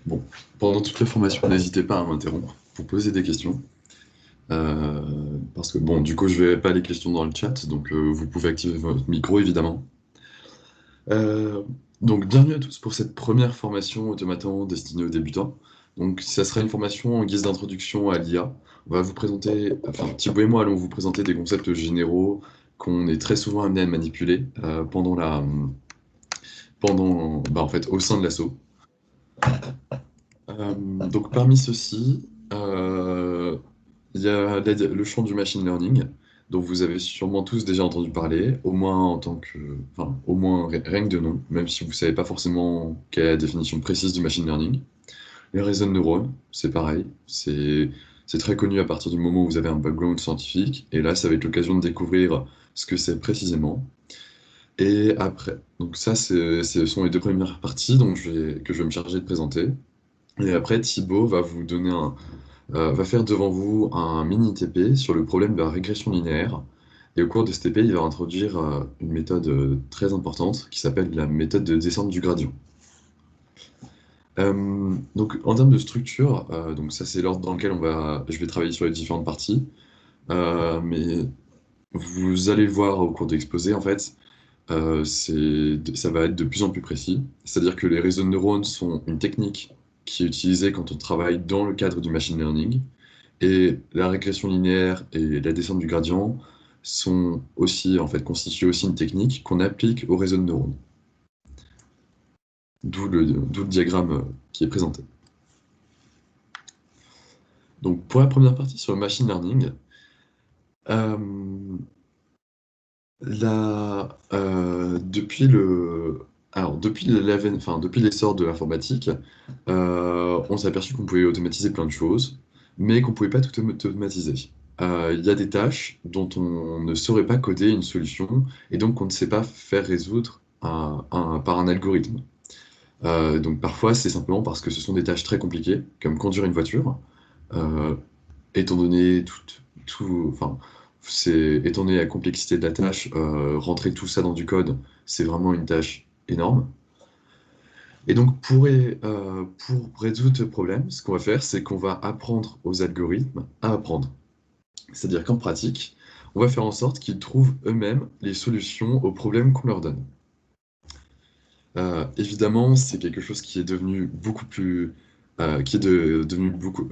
Bon, pendant toute la formation, n'hésitez pas à m'interrompre pour poser des questions. Parce que, bon, du coup, je ne verrai pas les questions dans le chat, donc vous pouvez activer votre micro, évidemment. Euh, donc, bienvenue à tous pour cette première formation Automaton destinée aux débutants. Donc, ça sera une formation en guise d'introduction à l'IA. On va vous présenter, enfin, Thibaut et moi allons vous présenter des concepts généraux qu'on est très souvent amené à manipuler en fait, au sein de l'assaut. Donc parmi ceux-ci, il y a le champ du machine learning, dont vous avez sûrement tous déjà entendu parler, au moins en tant que, enfin, au moins rien que de nom, même si vous ne savez pas forcément quelle est la définition précise du machine learning. Les réseaux de neurones, c'est pareil, c'est très connu à partir du moment où vous avez un background scientifique, et là, ça va être l'occasion de découvrir ce que c'est précisément. Et après, donc ça, ce sont les deux premières parties que je vais me charger de présenter. Et après, Thibaut va vous donner va faire devant vous un mini TP sur le problème de la régression linéaire. Et au cours de ce TP, il va introduire une méthode très importante qui s'appelle la méthode de descente du gradient. Donc, en termes de structure, donc ça c'est l'ordre dans lequel je vais travailler sur les différentes parties. Mais vous allez voir au cours de l'exposé, en fait, ça va être de plus en plus précis. C'est-à-dire que les réseaux de neurones sont une technique qui est utilisée quand on travaille dans le cadre du machine learning. Et la régression linéaire et la descente du gradient sont aussi, en fait, constituent aussi une technique qu'on applique au réseau de neurones. D'où le diagramme qui est présenté. Donc, pour la première partie sur le machine learning, euh, depuis depuis l'essor de l'informatique, on s'est aperçu qu'on pouvait automatiser plein de choses, mais qu'on ne pouvait pas tout automatiser. Il y a des tâches dont on ne saurait pas coder une solution, et donc on ne sait pas faire résoudre par un algorithme. Donc parfois, c'est simplement parce que ce sont des tâches très compliquées, comme conduire une voiture, euh, étant donné enfin, étant donné la complexité de la tâche, rentrer tout ça dans du code, c'est vraiment une tâche énorme. Et donc, pour résoudre ce problème, ce qu'on va faire, c'est qu'on va apprendre aux algorithmes à apprendre. C'est-à-dire qu'en pratique, on va faire en sorte qu'ils trouvent eux-mêmes les solutions aux problèmes qu'on leur donne. Évidemment, c'est quelque chose qui est devenu beaucoup plus, qui est devenu beaucoup,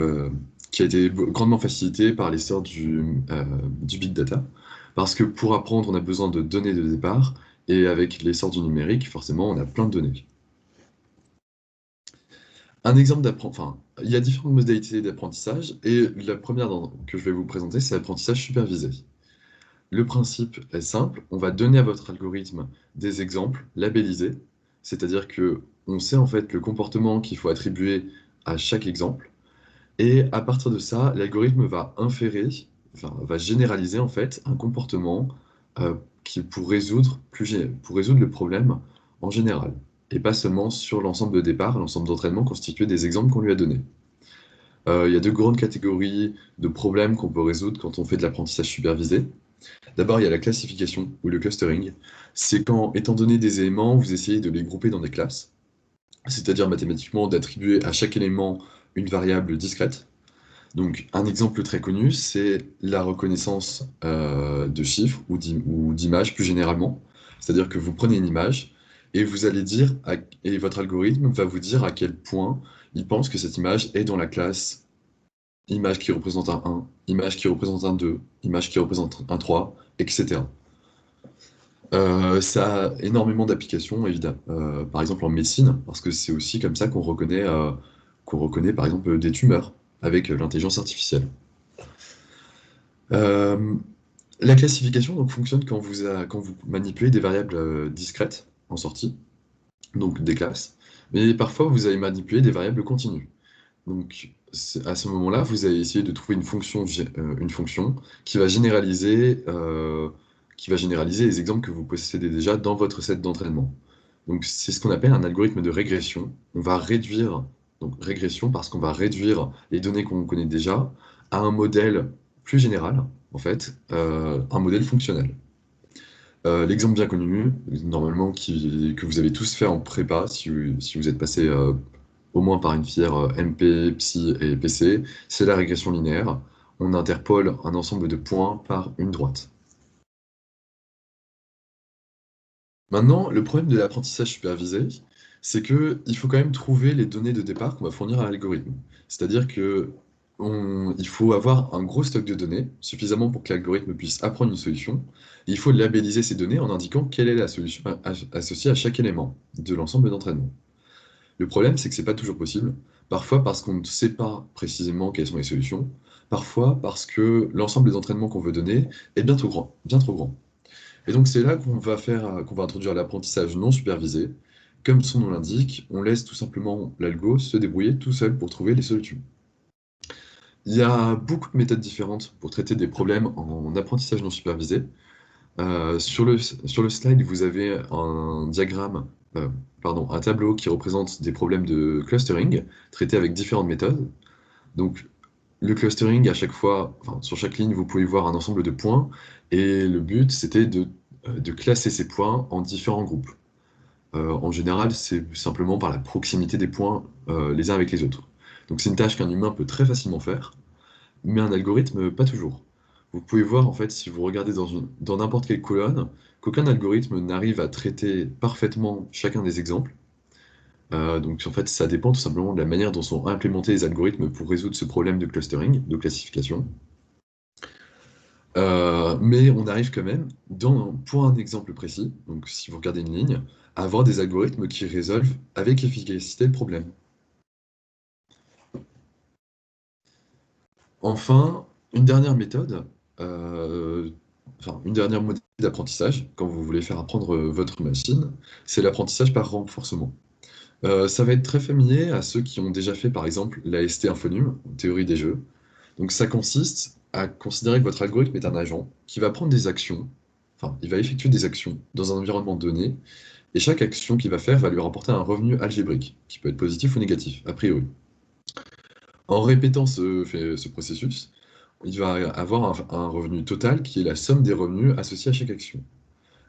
qui a été grandement facilité par l'essor du big data, parce que pour apprendre, on a besoin de données de départ, et avec l'essor du numérique, forcément, on a plein de données. Un exemple enfin, il y a différentes modalités d'apprentissage, et la première que je vais vous présenter, c'est l'apprentissage supervisé. Le principe est simple, on va donner à votre algorithme des exemples labellisés, c'est-à-dire que on sait en fait le comportement qu'il faut attribuer à chaque exemple, et à partir de ça, l'algorithme va inférer, enfin, va généraliser en fait un comportement euh, pour résoudre le problème en général, et pas seulement sur l'ensemble de départ, l'ensemble d'entraînement constitué des exemples qu'on lui a donnés. Il y a deux grandes catégories de problèmes qu'on peut résoudre quand on fait de l'apprentissage supervisé. D'abord, il y a la classification ou le clustering. C'est quand, étant donné des éléments, vous essayez de les grouper dans des classes, c'est-à-dire mathématiquement d'attribuer à chaque élément une variable discrète. Donc, un exemple très connu, c'est la reconnaissance de chiffres ou d'images plus généralement. C'est-à-dire que vous prenez une image et vous allez et votre algorithme va vous dire à quel point il pense que cette image est dans la classe image qui représente un 1, image qui représente un 2, image qui représente un 3, etc. Ça a énormément d'applications, évidemment. Par exemple en médecine, parce que c'est aussi comme ça qu'on reconnaît par exemple des tumeurs avec l'intelligence artificielle. Euh, la classification donc, fonctionne quand vous manipulez des variables discrètes en sortie, donc des classes, mais parfois vous allez manipuler des variables continues. Donc à ce moment-là, vous allez essayer de trouver une fonction qui va généraliser les exemples que vous possédez déjà dans votre set d'entraînement. Donc c'est ce qu'on appelle un algorithme de régression. On va réduire, donc régression parce qu'on va réduire les données qu'on connaît déjà à un modèle plus général, en fait, un modèle fonctionnel. L'exemple bien connu, normalement, que vous avez tous fait en prépa, si vous êtes passé au moins par une filière MP, Psi et PC, c'est la régression linéaire. On interpole un ensemble de points par une droite. Maintenant, le problème de l'apprentissage supervisé, c'est qu'il faut quand même trouver les données de départ qu'on va fournir à l'algorithme. C'est-à-dire il faut avoir un gros stock de données, suffisamment pour que l'algorithme puisse apprendre une solution. Et il faut labelliser ces données en indiquant quelle est la solution associée à chaque élément de l'ensemble d'entraînement. Le problème, c'est que c'est pas toujours possible. Parfois parce qu'on ne sait pas précisément quelles sont les solutions. Parfois parce que l'ensemble des entraînements qu'on veut donner est bien trop grand, bien trop grand. Et donc c'est là qu'on va introduire l'apprentissage non supervisé. Comme son nom l'indique, on laisse tout simplement l'algo se débrouiller tout seul pour trouver les solutions. Il y a beaucoup de méthodes différentes pour traiter des problèmes en apprentissage non supervisé. Sur le slide, vous avez un diagramme, un tableau qui représente des problèmes de clustering traités avec différentes méthodes. Donc le clustering, à chaque fois, enfin, sur chaque ligne, vous pouvez voir un ensemble de points, et le but, c'était de classer ces points en différents groupes. En général, c'est simplement par la proximité des points les uns avec les autres. Donc c'est une tâche qu'un humain peut très facilement faire, mais un algorithme, pas toujours. Vous pouvez voir, en fait, si vous regardez dans n'importe quelle colonne, qu'aucun algorithme n'arrive à traiter parfaitement chacun des exemples. Donc en fait, ça dépend tout simplement de la manière dont sont implémentés les algorithmes pour résoudre ce problème de clustering, de classification. Mais on arrive quand même, pour un exemple précis, donc si vous regardez une ligne, à avoir des algorithmes qui résolvent avec efficacité le problème. Enfin, une dernière méthode, une dernière modalité d'apprentissage, quand vous voulez faire apprendre votre machine, c'est l'apprentissage par renforcement. Ça va être très familier à ceux qui ont déjà fait, par exemple, la ST Infonium, théorie des jeux. Donc ça consiste à considérer que votre algorithme est un agent qui va prendre des actions, enfin, il va effectuer des actions dans un environnement donné, et chaque action qu'il va faire va lui rapporter un revenu algébrique, qui peut être positif ou négatif, a priori. En répétant ce processus, il va avoir un revenu total qui est la somme des revenus associés à chaque action.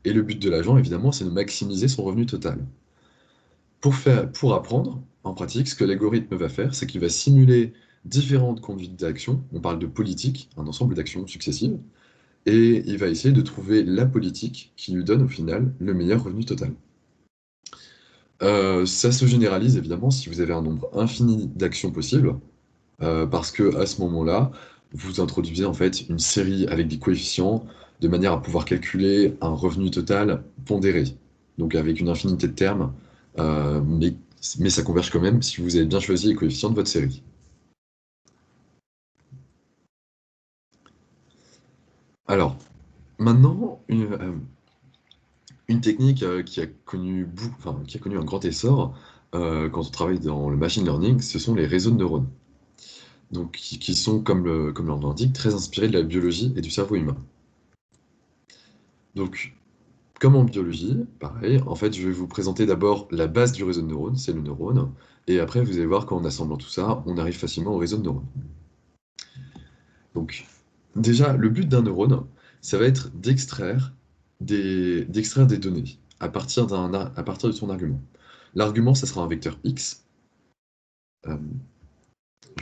Et le but de l'agent, évidemment, c'est de maximiser son revenu total. Pour apprendre, en pratique, ce que l'algorithme va faire, c'est qu'il va simuler différentes conduites d'action. On parle de politique, un ensemble d'actions successives, et il va essayer de trouver la politique qui lui donne au final le meilleur revenu total. Ça se généralise évidemment si vous avez un nombre infini d'actions possibles, parce que à ce moment-là, vous introduisez en fait une série avec des coefficients de manière à pouvoir calculer un revenu total pondéré, donc avec une infinité de termes, mais ça converge quand même si vous avez bien choisi les coefficients de votre série. Alors, maintenant, une technique qui a connu un grand essor quand on travaille dans le machine learning, ce sont les réseaux de neurones. Donc, qui sont, comme leur nom l'indique, très inspirés de la biologie et du cerveau humain. Donc, comme en biologie, pareil, en fait, je vais vous présenter d'abord la base du réseau de neurones, c'est le neurone, et après, vous allez voir qu'en assemblant tout ça, on arrive facilement au réseau de neurones. Donc, déjà, le but d'un neurone, ça va être d'extraire des données à partir de son argument. L'argument, ça sera un vecteur X. Euh,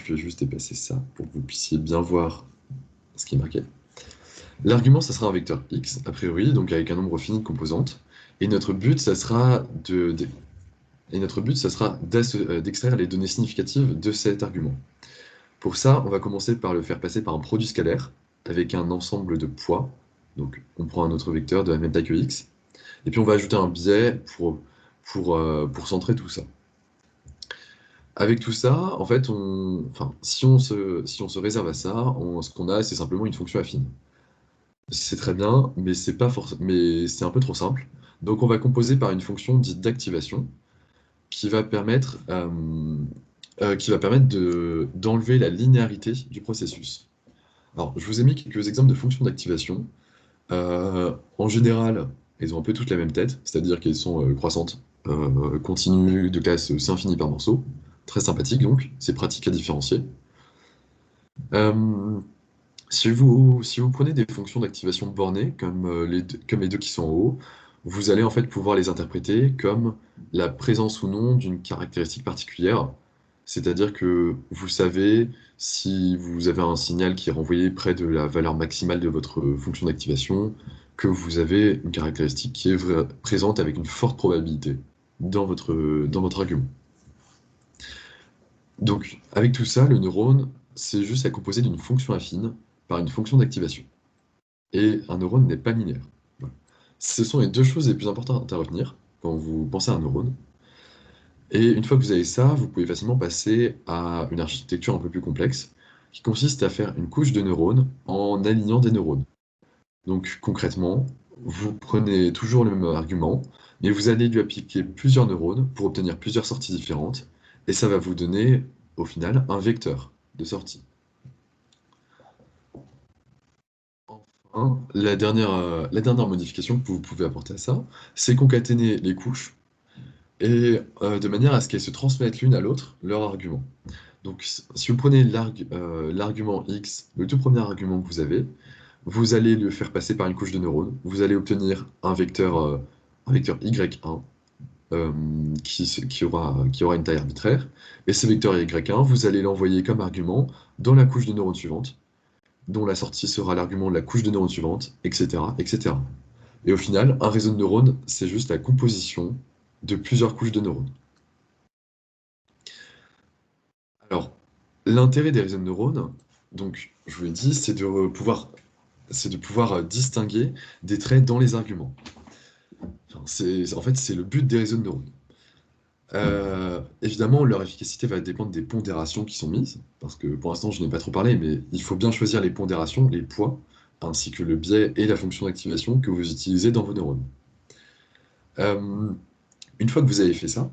je vais juste dépasser ça pour que vous puissiez bien voir ce qui est marqué. L'argument, ça sera un vecteur X, a priori, donc avec un nombre fini de composantes. Et notre but, ça sera d'extraire les données significatives de cet argument. Pour ça, on va commencer par le faire passer par un produit scalaire avec un ensemble de poids. Donc, on prend un autre vecteur de la même taille que x. Et puis, on va ajouter un biais pour centrer tout ça. Avec tout ça, en fait, si on se réserve à ça, ce qu'on a, c'est simplement une fonction affine. C'est très bien, mais c'est un peu trop simple. Donc, on va composer par une fonction dite d'activation qui va permettre, d'enlever la linéarité du processus. Alors, je vous ai mis quelques exemples de fonctions d'activation. En général, elles ont un peu toutes la même tête, c'est-à-dire qu'elles sont croissantes, continues, de classe C infini par morceau. Très sympathique donc, c'est pratique à différencier. Euh, si vous prenez des fonctions d'activation bornées, comme les deux qui sont en haut, vous allez en fait pouvoir les interpréter comme la présence ou non d'une caractéristique particulière. C'est-à-dire que vous savez si vous avez un signal qui est renvoyé près de la valeur maximale de votre fonction d'activation, que vous avez une caractéristique qui est présente avec une forte probabilité dans votre argument. Donc, avec tout ça, le neurone, c'est juste à composer d'une fonction affine par une fonction d'activation. Et un neurone n'est pas linéaire. Voilà. Ce sont les deux choses les plus importantes à retenir quand vous pensez à un neurone. Et une fois que vous avez ça, vous pouvez facilement passer à une architecture un peu plus complexe, qui consiste à faire une couche de neurones en alignant des neurones. Donc concrètement, vous prenez toujours le même argument, mais vous allez lui appliquer plusieurs neurones pour obtenir plusieurs sorties différentes, et ça va vous donner, au final, un vecteur de sortie. Enfin, la dernière modification que vous pouvez apporter à ça, c'est concaténer les couches, et de manière à ce qu'elles se transmettent l'une à l'autre leur argument. Donc, si vous prenez l'argument X, le tout premier argument que vous avez, vous allez le faire passer par une couche de neurones. Vous allez obtenir un vecteur Y1 qui aura une taille arbitraire. Et ce vecteur Y1, vous allez l'envoyer comme argument dans la couche de neurones suivante, dont la sortie sera l'argument de la couche de neurones suivante, etc., etc. Et au final, un réseau de neurones, c'est juste la composition de plusieurs couches de neurones. Alors, l'intérêt des réseaux de neurones, donc, je vous l'ai dit, c'est de pouvoir distinguer des traits dans les arguments. Enfin, en fait, c'est le but des réseaux de neurones. Évidemment, leur efficacité va dépendre des pondérations qui sont mises, parce que pour l'instant, je n'ai pas trop parlé, mais il faut bien choisir les pondérations, les poids, ainsi que le biais et la fonction d'activation que vous utilisez dans vos neurones. Euh, une fois que vous avez fait ça,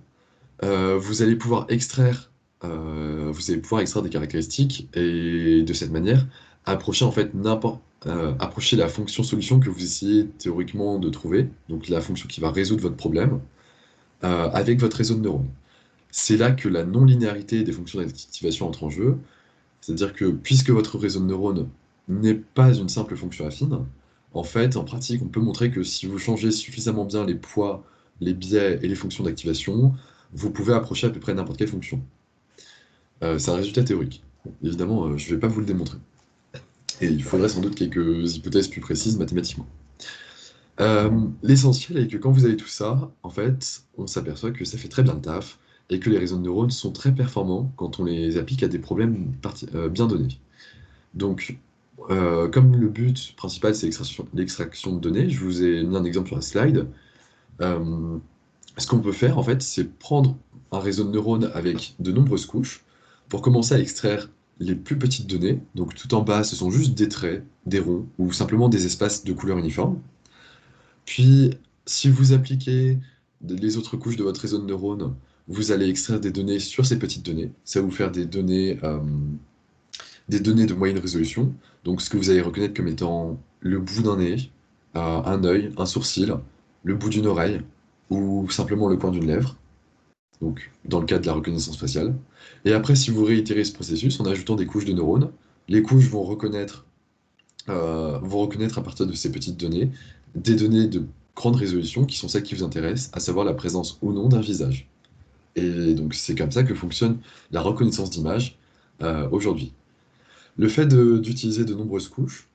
vous allez pouvoir extraire des caractéristiques et de cette manière approcher en fait approcher la fonction solution que vous essayez théoriquement de trouver, donc la fonction qui va résoudre votre problème, avec votre réseau de neurones. C'est là que la non-linéarité des fonctions d'activation entre en jeu, c'est-à-dire que puisque votre réseau de neurones n'est pas une simple fonction affine, en fait, en pratique, on peut montrer que si vous changez suffisamment bien les poids, les biais et les fonctions d'activation, vous pouvez approcher à peu près n'importe quelle fonction. C'est un résultat théorique. Bon, évidemment, je ne vais pas vous le démontrer. Et il faudrait sans doute quelques hypothèses plus précises mathématiquement. L'essentiel est que quand vous avez tout ça, en fait, on s'aperçoit que ça fait très bien le taf et que les réseaux de neurones sont très performants quand on les applique à des problèmes bien donnés. Donc, comme le but principal, c'est l'extraction de données, je vous ai mis un exemple sur la slide. Euh, Ce qu'on peut faire, en fait, c'est prendre un réseau de neurones avec de nombreuses couches pour commencer à extraire les plus petites données. Donc, tout en bas, ce sont juste des traits, des ronds ou simplement des espaces de couleur uniforme. Puis, si vous appliquez les autres couches de votre réseau de neurones, vous allez extraire des données sur ces petites données. Ça va vous faire des données de moyenne résolution. Donc, ce que vous allez reconnaître comme étant le bout d'un nez, un œil, un sourcil, le bout d'une oreille ou simplement le coin d'une lèvre. Donc, dans le cas de la reconnaissance faciale. Et après, si vous réitérez ce processus en ajoutant des couches de neurones, les couches vont reconnaître à partir de ces petites données des données de grande résolution qui sont celles qui vous intéressent, à savoir la présence ou non d'un visage. Et donc c'est comme ça que fonctionne la reconnaissance d'image aujourd'hui. Le fait d'utiliser de nombreuses couches,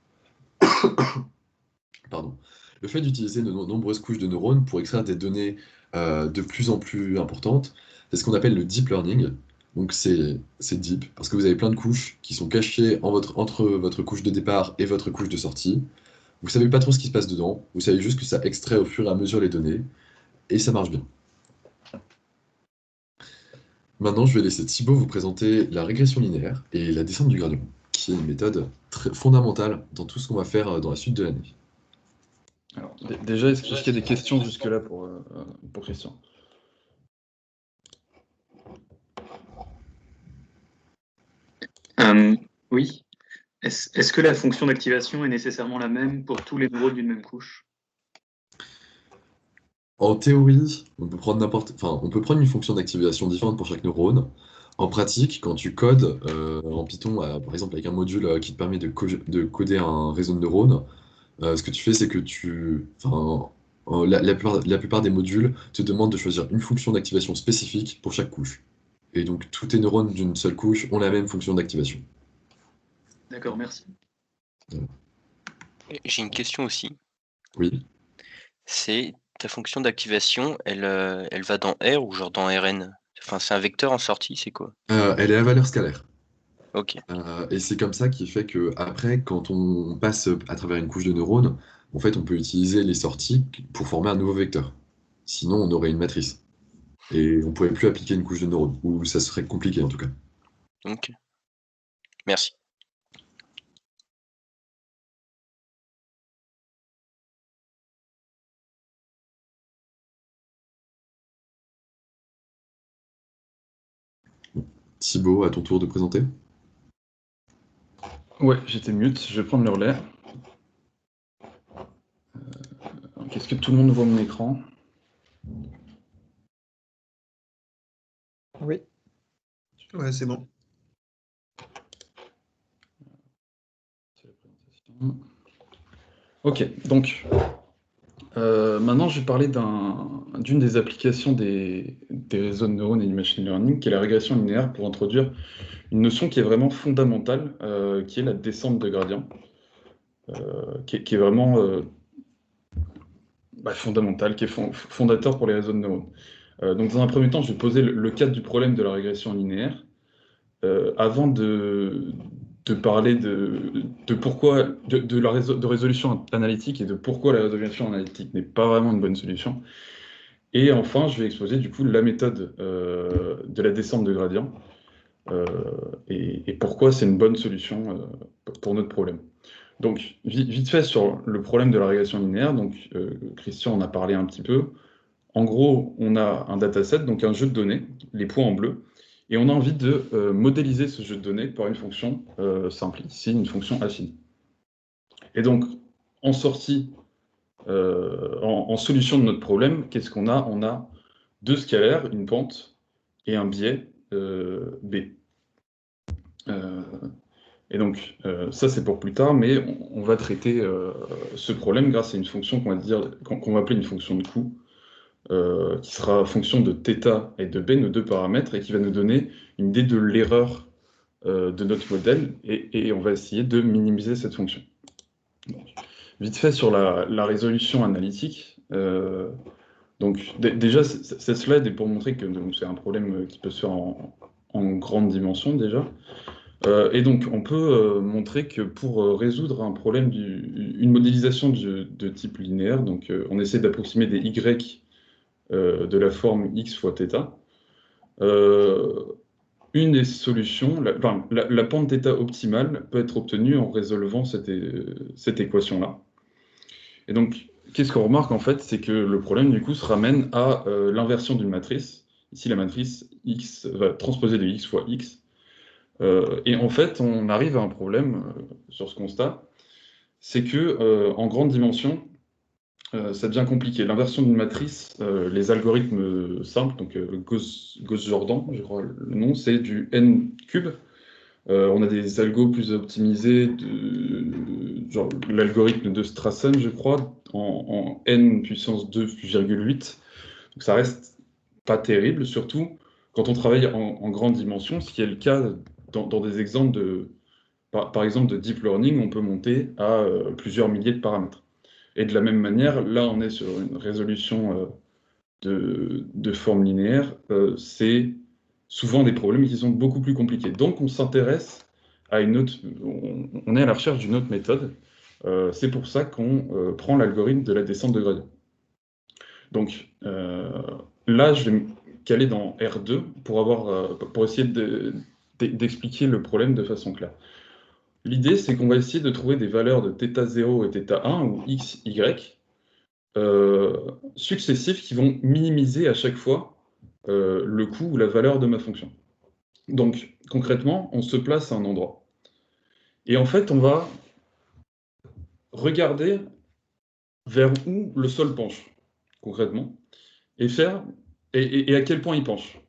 pardon, le fait d'utiliser de nombreuses couches de neurones pour extraire des données de plus en plus importantes, c'est ce qu'on appelle le deep learning. Donc c'est deep parce que vous avez plein de couches qui sont cachées entre votre couche de départ et votre couche de sortie. Vous savez pas trop ce qui se passe dedans, vous savez juste que ça extrait au fur et à mesure les données, et ça marche bien. Maintenant, je vais laisser Thibaut vous présenter la régression linéaire et la descente du gradient, qui est une méthode très fondamentale dans tout ce qu'on va faire dans la suite de l'année. Alors, déjà, est-ce qu'il y a des questions jusque-là pour Christian? Oui. Est-ce que la fonction d'activation est nécessairement la même pour tous les neurones d'une même couche? En théorie, on peut prendre une fonction d'activation différente pour chaque neurone. En pratique, quand tu codes en Python, par exemple avec un module qui te permet de coder un réseau de neurones, ce que tu fais, c'est que la plupart des modules te demandent de choisir une fonction d'activation spécifique pour chaque couche. Et donc, tous tes neurones d'une seule couche ont la même fonction d'activation. D'accord, merci. J'ai une question aussi. Oui. C'est ta fonction d'activation, elle va dans R ou genre dans Rn? Enfin, c'est un vecteur en sortie, c'est quoi? Elle est à valeur scalaire. Ok. Et c'est comme ça qui fait que après, quand on passe à travers une couche de neurones, en fait, on peut utiliser les sorties pour former un nouveau vecteur. Sinon, on aurait une matrice. Et on ne pourrait plus appliquer une couche de neurones, ou ça serait compliqué en tout cas. Ok. Merci. Thibaut, à ton tour de présenter. Ouais, j'étais mute, je vais prendre le relais. Est-ce que tout le monde voit mon écran? Oui. Ouais, c'est bon. C'est la présentation. Ok, donc maintenant je vais parler d'une des applications des réseaux de neurones et du machine learning, qui est la régression linéaire, pour introduire une notion qui est vraiment fondamentale, qui est la descente de gradient, qui est vraiment fondamentale, qui est fondateur pour les réseaux de neurones. Donc dans un premier temps, je vais poser le cadre du problème de la régression linéaire, avant de parler de pourquoi, de résolution analytique et de pourquoi la résolution analytique n'est pas vraiment une bonne solution. Et enfin, je vais exposer du coup la méthode de la descente de gradient et pourquoi c'est une bonne solution pour notre problème. Donc, vite fait sur le problème de la régression linéaire, donc Christian en a parlé un petit peu. En gros, on a un dataset, donc un jeu de données, les points en bleu, et on a envie de modéliser ce jeu de données par une fonction simple, ici une fonction affine. Et donc, en sortie, en solution de notre problème, qu'est-ce qu'on a? On a deux scalaires, une pente et un biais B. Et donc, ça c'est pour plus tard, mais on va traiter ce problème grâce à une fonction qu'on va appeler une fonction de coût, qui sera fonction de θ et de b, nos deux paramètres, et qui va nous donner une idée de l'erreur de notre modèle, et on va essayer de minimiser cette fonction. Donc, vite fait sur la résolution analytique. Donc déjà, cette slide est pour montrer que c'est un problème qui peut se faire en grande dimension déjà. Et donc, on peut montrer que pour résoudre un problème, une modélisation de type linéaire, donc on essaie d'approximer des y de la forme x fois θ. Une des solutions, la pente θ optimale peut être obtenue en résolvant cette équation-là. Et donc, qu'est-ce qu'on remarque en fait? C'est que le problème du coup se ramène à l'inversion d'une matrice. Ici, la matrice x va transposer de x fois x. Et en fait, on arrive à un problème sur ce constat, c'est que en grande dimension, ça devient compliqué. L'inversion d'une matrice, les algorithmes simples, donc Gauss-Jordan, je crois le nom, c'est du n cube. On a des algos plus optimisés, genre l'algorithme de Strassen, je crois, en n puissance 2,8. Donc ça reste pas terrible, surtout quand on travaille en grande dimension, ce qui est le cas dans des exemples par exemple de deep learning, on peut monter à plusieurs milliers de paramètres. Et de la même manière, là, on est sur une résolution de forme linéaire. C'est souvent des problèmes qui sont beaucoup plus compliqués. Donc, on s'intéresse à une autre... On est à la recherche d'une autre méthode. C'est pour ça qu'on prend l'algorithme de la descente de gradient. Donc, là, je vais me caler dans R2 pour essayer d'expliquer le problème de façon claire. L'idée, c'est qu'on va essayer de trouver des valeurs de θ0 et θ1, ou x, y, successifs qui vont minimiser à chaque fois le coût ou la valeur de ma fonction. Donc, concrètement, on se place à un endroit. Et en fait, on va regarder vers où le sol penche, concrètement, et à quel point il penche.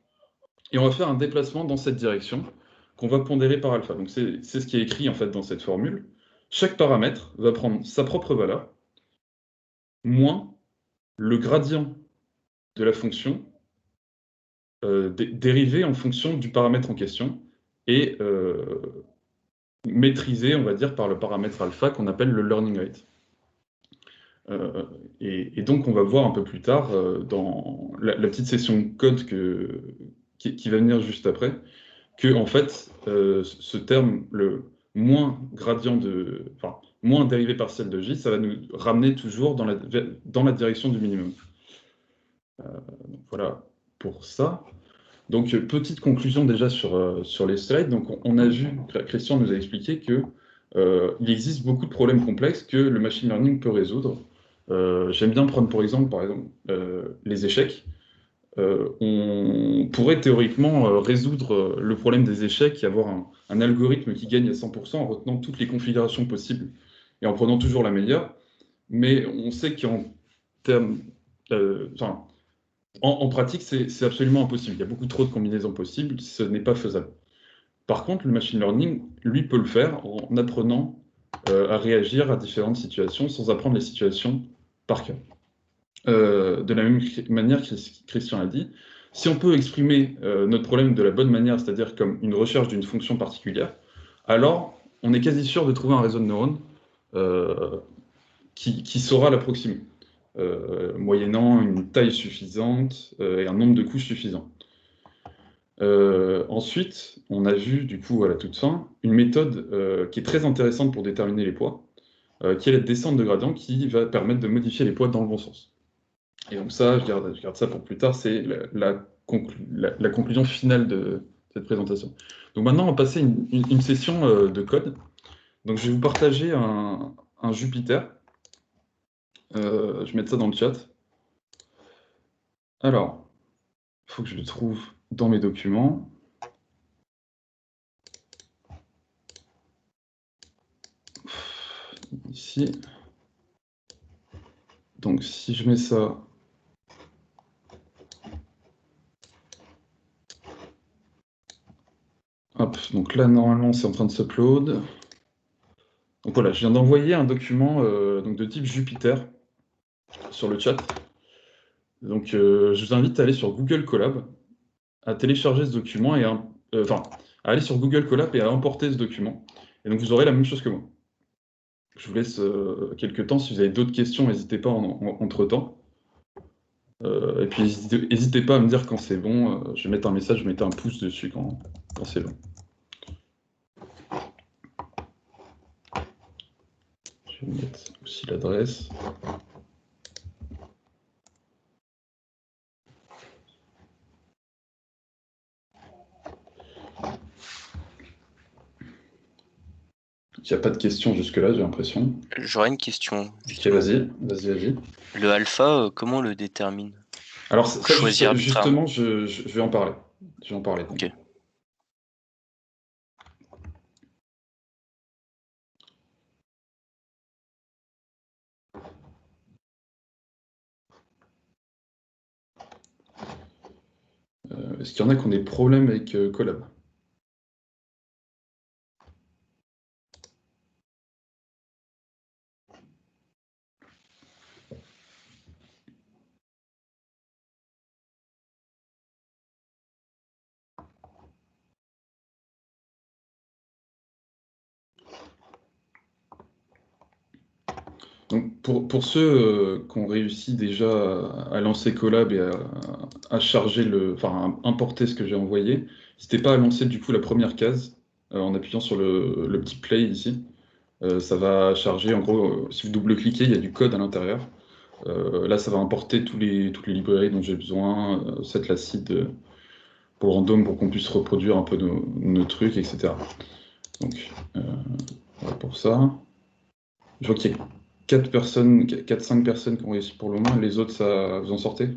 Et on va faire un déplacement dans cette direction qu'on va pondérer par alpha. Donc, c'est ce qui est écrit en fait dans cette formule. Chaque paramètre va prendre sa propre valeur, moins le gradient de la fonction dériver en fonction du paramètre en question et maîtrisé, on va dire, par le paramètre alpha qu'on appelle le learning rate. Et donc, on va voir un peu plus tard, dans la petite session de code qui va venir juste après, que, en fait, ce terme, le moins gradient enfin, moins dérivé partiel de J, ça va nous ramener toujours dans la direction du minimum. Donc voilà pour ça. Donc, petite conclusion déjà sur les slides. Donc, on a vu, Christian nous a expliqué que il existe beaucoup de problèmes complexes que le machine learning peut résoudre. J'aime bien prendre par exemple les échecs. On pourrait théoriquement résoudre le problème des échecs et avoir un algorithme qui gagne à 100% en retenant toutes les configurations possibles et en prenant toujours la meilleure. Mais on sait qu'en termes, enfin, en pratique, c'est absolument impossible. Il y a beaucoup trop de combinaisons possibles, ce n'est pas faisable. Par contre, le machine learning, lui, peut le faire en apprenant à réagir à différentes situations sans apprendre les situations par cœur. De la même manière que Christian a dit, si on peut exprimer notre problème de la bonne manière, c'est-à-dire comme une recherche d'une fonction particulière, alors on est quasi sûr de trouver un réseau de neurones qui saura l'approximer, moyennant une taille suffisante et un nombre de couches suffisant. Ensuite, on a vu, du coup, à la toute fin, une méthode qui est très intéressante pour déterminer les poids, qui est la descente de gradient, qui va permettre de modifier les poids dans le bon sens. Et donc ça, je garde ça pour plus tard, c'est la conclusion finale de cette présentation. Donc maintenant, on va passer une session de code. Donc je vais vous partager un Jupyter. Je vais mettre ça dans le chat. Alors, il faut que je le trouve dans mes documents. Ici. Donc si je mets ça... Hop, donc là, normalement, c'est en train de s'upload. Donc voilà, je viens d'envoyer un document donc de type Jupyter sur le chat. Donc je vous invite à aller sur Google Colab, à télécharger ce document et à aller sur Google Colab et à importer ce document. Et donc vous aurez la même chose que moi. Je vous laisse quelques temps. Si vous avez d'autres questions, n'hésitez pas entre-temps. Et puis n'hésitez pas à me dire quand c'est bon. Je vais mettre un message, je vais mettre un pouce dessus quand c'est bon. Je vais mettre aussi l'adresse. Il n'y a pas de questions jusque-là, j'ai l'impression. J'aurais une question. Ok, vas-y. Le alpha, comment on le détermine? Alors, Faut choisir justement, je vais en parler. Je vais en parler. Ok. Est-ce qu'il y en a qui ont des problèmes avec Colab? Donc pour ceux qui ont réussi déjà à lancer Colab et à charger à importer ce que j'ai envoyé, n'hésitez pas à lancer du coup la première case en appuyant sur le petit play ici. Ça va charger, en gros, si vous double-cliquez, il y a du code à l'intérieur. Là, ça va importer toutes les librairies dont j'ai besoin, cette l'acide pour random pour qu'on puisse reproduire un peu nos trucs, etc. Donc, voilà pour ça. Je vois qu'il y a 4-5 personnes qui ont réussi pour le moment. Les autres, ça vous en sortez?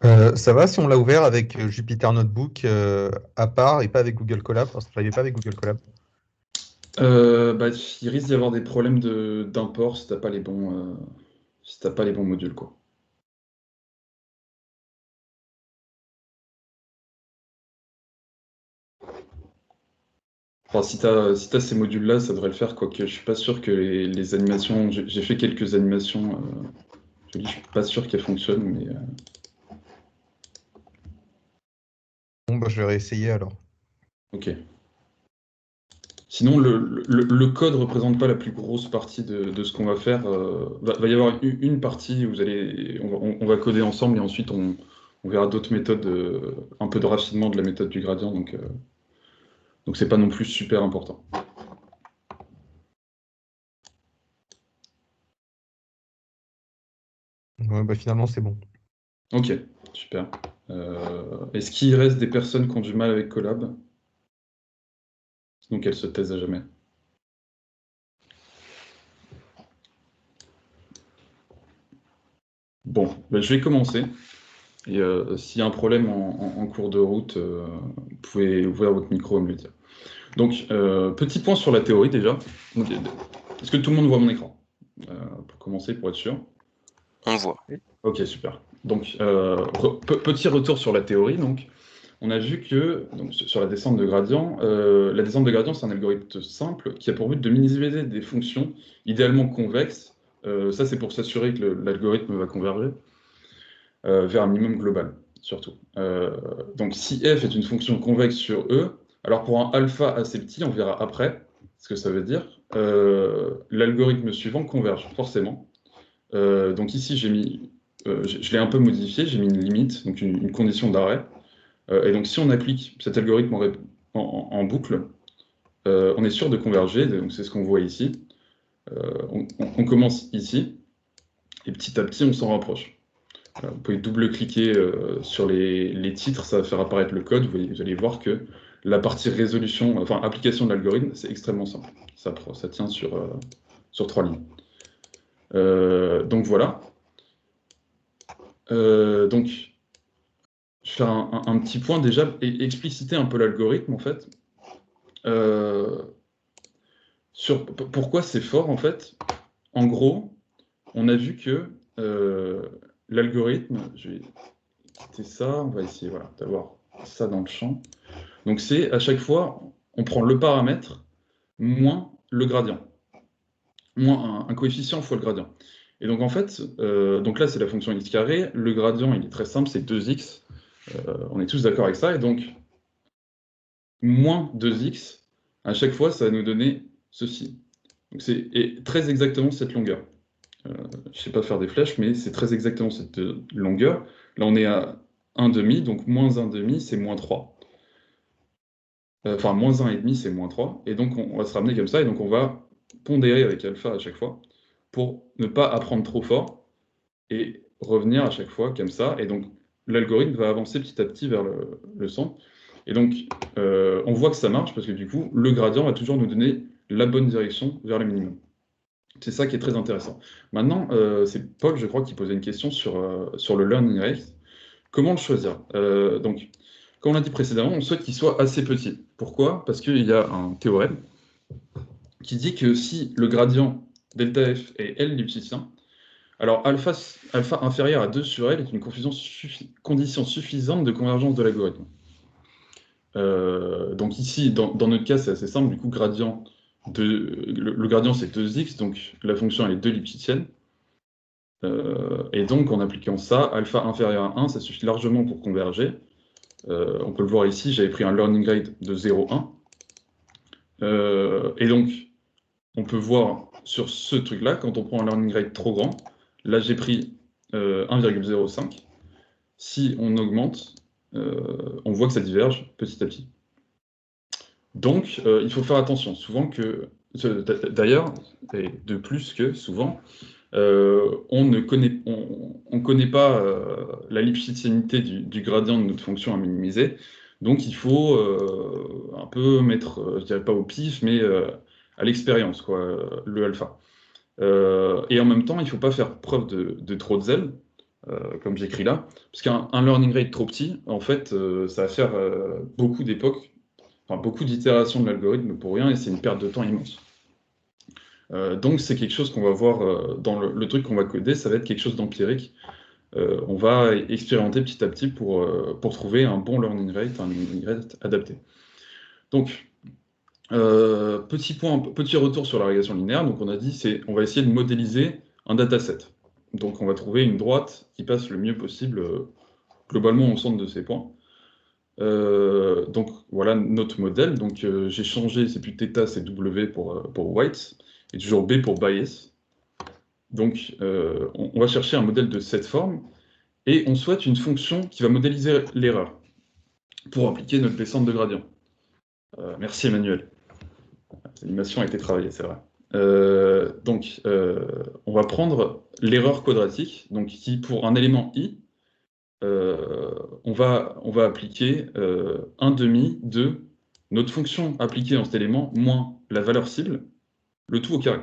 Ça va si on l'a ouvert avec Jupyter Notebook à part et pas avec Google Colab, parce que je n'arrivais pas avec Google Colab. Il risque d'y avoir des problèmes d'import si t'as pas les bons modules, quoi. Enfin, si t'as ces modules-là, ça devrait le faire, quoique je suis pas sûr que les animations. J'ai fait quelques animations. Je suis pas sûr qu'elles fonctionnent, mais Bon, bah, je vais réessayer alors. ok. Sinon, le code ne représente pas la plus grosse partie de ce qu'on va faire. Va y avoir une partie où on va coder ensemble et ensuite on verra d'autres méthodes, un peu de raffinement de la méthode du gradient. Donc c'est pas non plus super important. Ouais, bah, finalement, c'est bon. Ok, super. Est-ce qu'il reste des personnes qui ont du mal avec Colab? Donc elles se taisent à jamais. Bon, je vais commencer. Et s'il y a un problème en cours de route, vous pouvez ouvrir votre micro et me le dire. Donc, petit point sur la théorie déjà. Est-ce que tout le monde voit mon écran? Pour commencer, pour être sûr. On voit. Ok, super. Donc, petit retour sur la théorie. Donc, on a vu que sur la descente de gradient, c'est un algorithme simple qui a pour but de minimiser des fonctions idéalement convexes. Ça, c'est pour s'assurer que l'algorithme va converger vers un minimum global, surtout. Donc, si f est une fonction convexe sur E, alors pour un alpha assez petit, on verra après ce que ça veut dire, l'algorithme suivant converge, forcément. Donc ici, je l'ai un peu modifié, j'ai mis une limite, donc une condition d'arrêt. Et donc si on applique cet algorithme en boucle, on est sûr de converger, donc c'est ce qu'on voit ici. On commence ici, et petit à petit, on s'en rapproche. Vous pouvez double-cliquer sur les titres, ça va faire apparaître le code. Vous allez voir que la partie résolution, enfin application de l'algorithme, c'est extrêmement simple. Ça tient sur 3 lignes. Donc voilà. Donc, je vais faire un petit point déjà et expliciter un peu l'algorithme en fait. Pourquoi c'est fort en fait. En gros, on a vu que l'algorithme, je vais quitter ça, on va essayer voilà, d'avoir ça dans le champ. Donc c'est à chaque fois, on prend le paramètre moins le gradient, moins un coefficient fois le gradient. Et donc en fait, donc là c'est la fonction x carré, le gradient il est très simple, c'est 2x, on est tous d'accord avec ça, et donc moins 2x, à chaque fois ça va nous donner ceci. Donc c'est très exactement cette longueur. Je ne sais pas faire des flèches, mais c'est très exactement cette longueur. Là on est à 1,5, donc moins 1,5 c'est moins 3. Enfin, moins 1,5, c'est moins 3. Et donc, on va se ramener comme ça. Et donc, on va pondérer avec alpha à chaque fois pour ne pas apprendre trop fort et revenir à chaque fois comme ça. Et donc, l'algorithme va avancer petit à petit vers le centre. Et donc, on voit que ça marche parce que du coup, le gradient va toujours nous donner la bonne direction vers le minimum. C'est ça qui est très intéressant. Maintenant, c'est Paul, je crois, qui posait une question sur le learning rate. Comment le choisir? Donc, comme on l'a dit précédemment, on souhaite qu'il soit assez petit. Pourquoi? Parce qu'il y a un théorème qui dit que si le gradient delta f est L lipschitien, alors alpha inférieur à 2 sur L est une condition suffisante de convergence de l'algorithme. Donc ici, dans notre cas, c'est assez simple. Du coup, le gradient, c'est 2x, donc la fonction, elle est 2 lipschitzienne. Et donc, en appliquant ça, alpha inférieur à 1, ça suffit largement pour converger. On peut le voir ici, j'avais pris un learning rate de 0,1. Et donc, on peut voir sur ce truc-là, quand on prend un learning rate trop grand, là j'ai pris 1,05. Si on augmente, on voit que ça diverge petit à petit. Donc, il faut faire attention. Souvent que, d'ailleurs, et de plus que souvent, on ne connaît pas la lipschitzianité du gradient de notre fonction à minimiser. Donc il faut un peu mettre, je dirais pas au pif, mais à l'expérience, quoi, le alpha. Et en même temps, il ne faut pas faire preuve de trop de zèle. comme j'écris là, parce qu'un learning rate trop petit, en fait, ça va faire beaucoup d'époques, enfin beaucoup d'itérations de l'algorithme pour rien, et c'est une perte de temps immense. Donc c'est quelque chose qu'on va voir dans le truc qu'on va coder, ça va être quelque chose d'empirique. On va expérimenter petit à petit pour trouver un bon learning rate, un learning rate adapté. Donc, petit retour sur la régression linéaire. Donc on a dit, on va essayer de modéliser un dataset. Donc on va trouver une droite qui passe le mieux possible globalement au centre de ces points. Donc voilà notre modèle. Donc j'ai changé, c'est plus θ, c'est W pour weights, et toujours B pour bias. Donc on va chercher un modèle de cette forme, et on souhaite une fonction qui va modéliser l'erreur pour appliquer notre descente de gradient. Merci Emmanuel. L'animation a été travaillée, c'est vrai. Donc on va prendre l'erreur quadratique, donc qui pour un élément i, on va appliquer 1/2 de notre fonction appliquée dans cet élément moins la valeur cible, le tout au carré.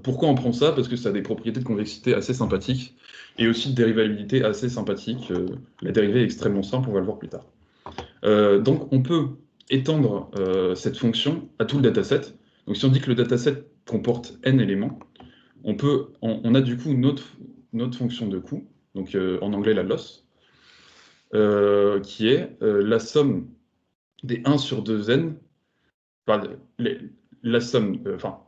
Pourquoi on prend ça? Parce que ça a des propriétés de convexité assez sympathiques et aussi de dérivabilité assez sympathique. La dérivée est extrêmement simple, on va le voir plus tard. Donc on peut étendre cette fonction à tout le dataset. Donc si on dit que le dataset comporte n éléments, on a du coup notre fonction de coût, donc en anglais la loss, qui est la somme des 1 sur 2n, enfin, la somme,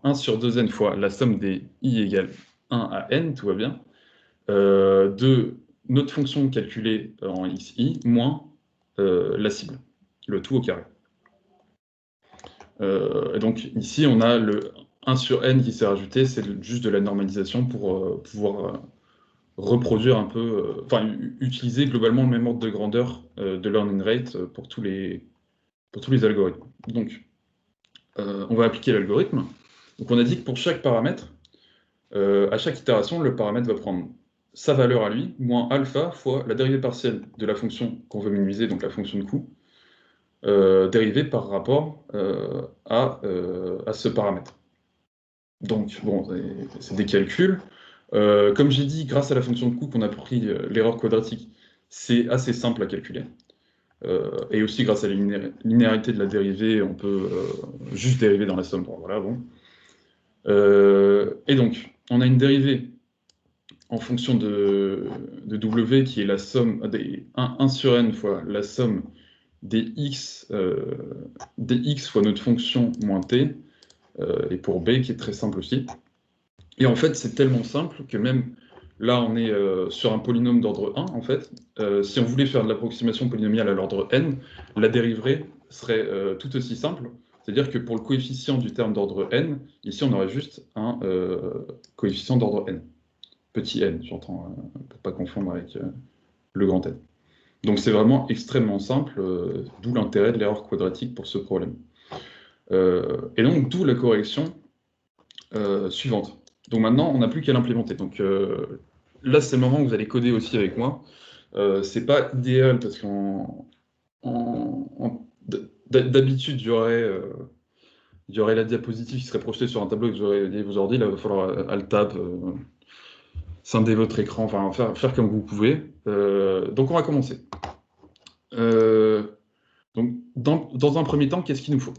1 sur 2n fois la somme des i égale 1 à n, tout va bien, de notre fonction calculée en xi moins la cible, le tout au carré. Et donc ici, on a le 1 sur n qui s'est rajouté, c'est juste de la normalisation pour pouvoir reproduire un peu, utiliser globalement le même ordre de grandeur de learning rate pour tous les algorithmes. Donc, on va appliquer l'algorithme. Donc, on a dit que pour chaque paramètre, à chaque itération, le paramètre va prendre sa valeur à lui, moins alpha fois la dérivée partielle de la fonction qu'on veut minimiser, donc la fonction de coût, dérivée par rapport à ce paramètre. Donc, bon, c'est des calculs. Comme j'ai dit, grâce à la fonction de coût qu'on a pris l'erreur quadratique, c'est assez simple à calculer. Et aussi, grâce à la linéarité de la dérivée, on peut juste dériver dans la somme. Bon, voilà, bon. Et donc, on a une dérivée en fonction de W qui est la somme des 1 sur n fois la somme des x fois notre fonction moins t, et pour b qui est très simple aussi. Et en fait, c'est tellement simple que même là, on est sur un polynôme d'ordre 1, en fait. Si on voulait faire de l'approximation polynomiale à l'ordre n, la dérivée serait tout aussi simple. C'est-à-dire que pour le coefficient du terme d'ordre n, ici, on aurait juste un coefficient d'ordre n. Petit n, j'entends, pour ne pas confondre avec le grand n. Donc c'est vraiment extrêmement simple, d'où l'intérêt de l'erreur quadratique pour ce problème. Et donc, d'où la correction suivante. Donc maintenant, on n'a plus qu'à l'implémenter. Donc là, c'est le moment où vous allez coder aussi avec moi. C'est pas idéal parce d'habitude, il y aurait la diapositive qui serait projetée sur un tableau que vous auriez vous ordi. Là, il va falloir alt-tab, scinder votre écran, enfin faire comme vous pouvez. Donc on va commencer. Donc dans un premier temps, qu'est-ce qu'il nous faut?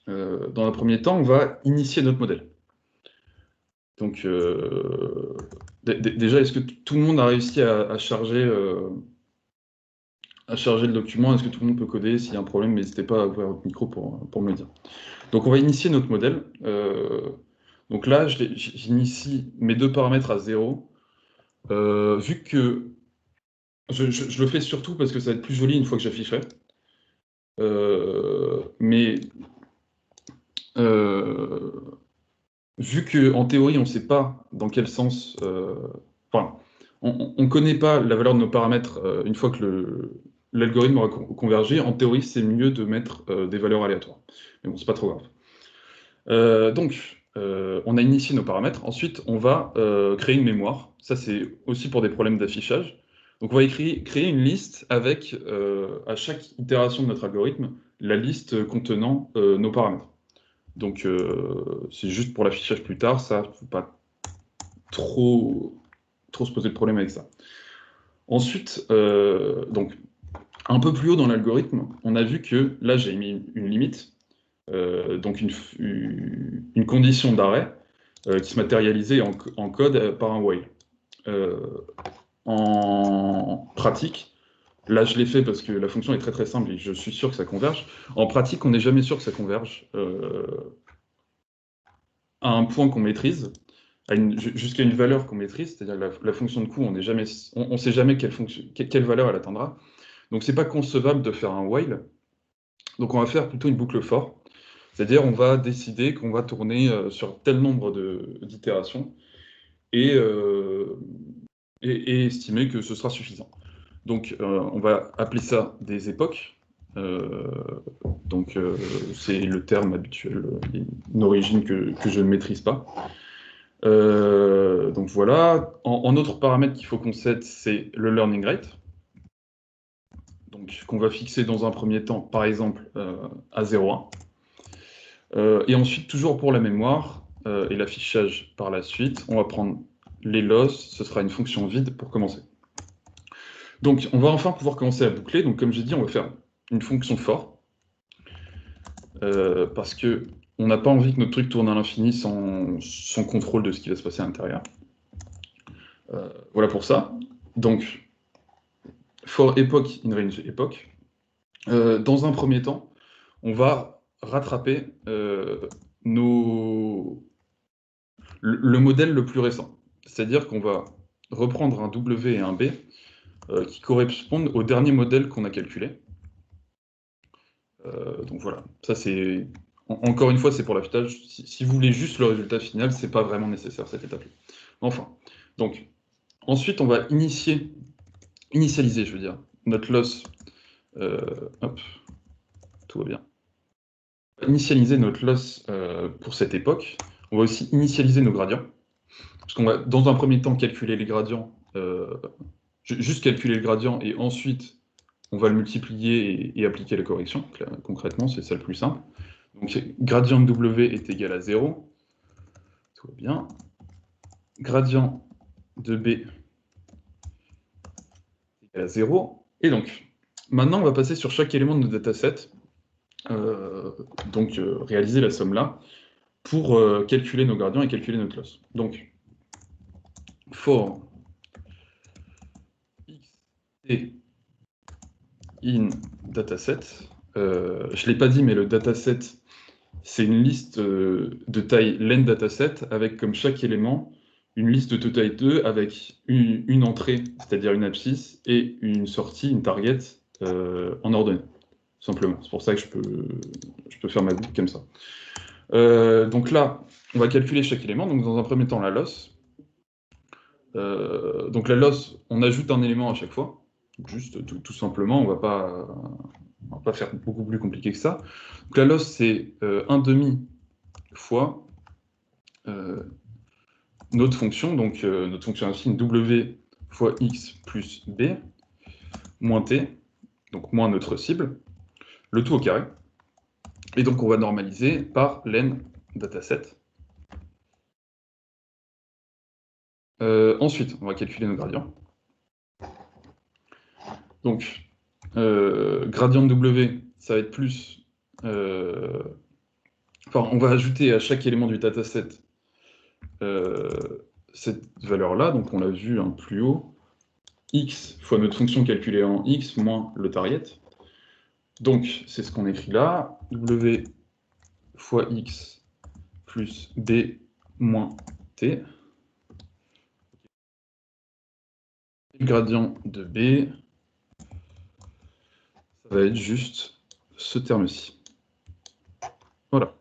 Dans un premier temps, on va initier notre modèle. Donc, déjà, est-ce que tout le monde a réussi à charger le document? Est-ce que tout le monde peut coder? S'il y a un problème, n'hésitez pas à ouvrir votre micro pour me le dire. Donc, on va initier notre modèle. Donc là, j'initie mes deux paramètres à 0. Vu que je le fais surtout parce que ça va être plus joli une fois que j'afficherai. Mais vu qu'en théorie, on ne sait pas dans quel sens... on ne connaît pas la valeur de nos paramètres une fois que l'algorithme aura convergé. En théorie, c'est mieux de mettre des valeurs aléatoires. Mais bon, c'est pas trop grave. Donc, on a initié nos paramètres. Ensuite, on va créer une mémoire. Ça, c'est aussi pour des problèmes d'affichage. Donc, on va créer une liste avec, à chaque itération de notre algorithme, la liste contenant nos paramètres. Donc, c'est juste pour l'affichage plus tard, ça ne faut pas trop trop se poser de problème avec ça. Ensuite, donc, un peu plus haut dans l'algorithme, on a vu que là, j'ai mis une limite, donc une condition d'arrêt qui se matérialisait en code par un while. En pratique, là, je l'ai fait parce que la fonction est très très simple et je suis sûr que ça converge. En pratique, on n'est jamais sûr que ça converge à un point qu'on maîtrise, jusqu'à une valeur qu'on maîtrise, c'est-à-dire la fonction de coût, on ne sait jamais quelle valeur elle atteindra. Donc, c'est pas concevable de faire un while. Donc, on va faire plutôt une boucle for, c'est-à-dire on va décider qu'on va tourner sur tel nombre d'itérations et estimer que ce sera suffisant. Donc, on va appeler ça des époques. Donc, c'est le terme habituel, une origine que je ne maîtrise pas. Donc voilà. En autre paramètre qu'il faut qu'on set, c'est le learning rate. Donc, qu'on va fixer dans un premier temps, par exemple, à 0,1. Et ensuite, toujours pour la mémoire et l'affichage par la suite, on va prendre les loss, ce sera une fonction vide pour commencer. Donc, on va enfin pouvoir commencer à boucler. Donc, comme j'ai dit, on va faire une fonction for, parce qu'on n'a pas envie que notre truc tourne à l'infini sans contrôle de ce qui va se passer à l'intérieur. Voilà pour ça. Donc, for epoch in range epoch. Dans un premier temps, on va rattraper le modèle le plus récent. C'est-à-dire qu'on va reprendre un W et un B qui correspondent au dernier modèle qu'on a calculé. Donc voilà, ça c'est... Encore une fois, c'est pour l'affichage. Si vous voulez juste le résultat final, c'est pas vraiment nécessaire cette étape-là. Enfin, donc, ensuite, on va initialiser, je veux dire, notre loss. Hop, tout va bien. Initialiser notre loss pour cette époque. On va aussi initialiser nos gradients. Parce qu'on va, dans un premier temps, calculer les gradients, juste calculer le gradient, et ensuite, on va le multiplier et appliquer la correction. Concrètement, c'est ça le plus simple. Donc, gradient de W est égal à 0. Tout va bien. Gradient de B est égal à 0. Et donc, maintenant, on va passer sur chaque élément de notre dataset. Donc, réaliser la somme là pour calculer nos gradients et calculer notre loss. Donc, for xt in dataset. Je ne l'ai pas dit, mais le dataset, c'est une liste de taille len dataset avec comme chaque élément une liste de taille 2 avec une entrée, c'est-à-dire une abscisse, et une sortie, une target en ordonnée, simplement. C'est pour ça que je peux faire ma boucle comme ça. Donc là, on va calculer chaque élément. Donc dans un premier temps, la loss. Donc la loss, on ajoute un élément à chaque fois. Juste tout simplement, on va pas faire beaucoup plus compliqué que ça. Donc la loss, c'est 1/2 fois notre fonction, donc notre fonction affine W fois X plus B, moins T, donc moins notre cible, le tout au carré. Et donc on va normaliser par len dataset. Ensuite, on va calculer nos gradients. Donc, gradient de W, ça va être plus... Enfin, on va ajouter à chaque élément du dataset cette valeur-là, donc on l'a vu plus haut, x fois notre fonction calculée en x moins le target. Donc, c'est ce qu'on écrit là, W fois x plus B moins T. Le gradient de B, ça va être juste ce terme-ci. Voilà.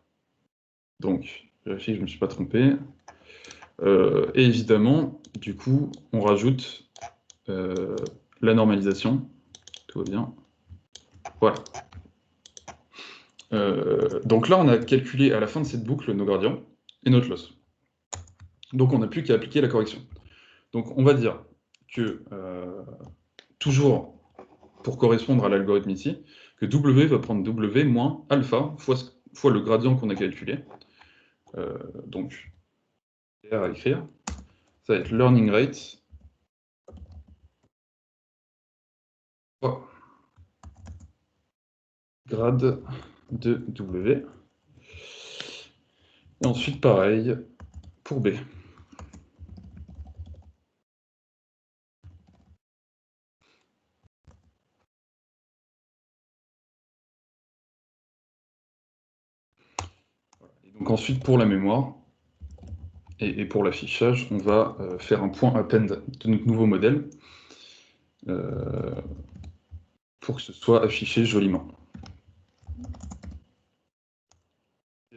Donc, vérifiez que je ne me suis pas trompé. Et évidemment, du coup, on rajoute la normalisation. Tout va bien. Voilà. Donc là, on a calculé à la fin de cette boucle nos gradients et notre loss. Donc on n'a plus qu'à appliquer la correction. Donc on va dire que, toujours pour correspondre à l'algorithme ici, que W va prendre W moins alpha fois le gradient qu'on a calculé. Donc, à écrire, ça va être learning rate grade de W. Et ensuite, pareil pour B. Donc ensuite, pour la mémoire et pour l'affichage, on va faire un point append de notre nouveau modèle pour que ce soit affiché joliment.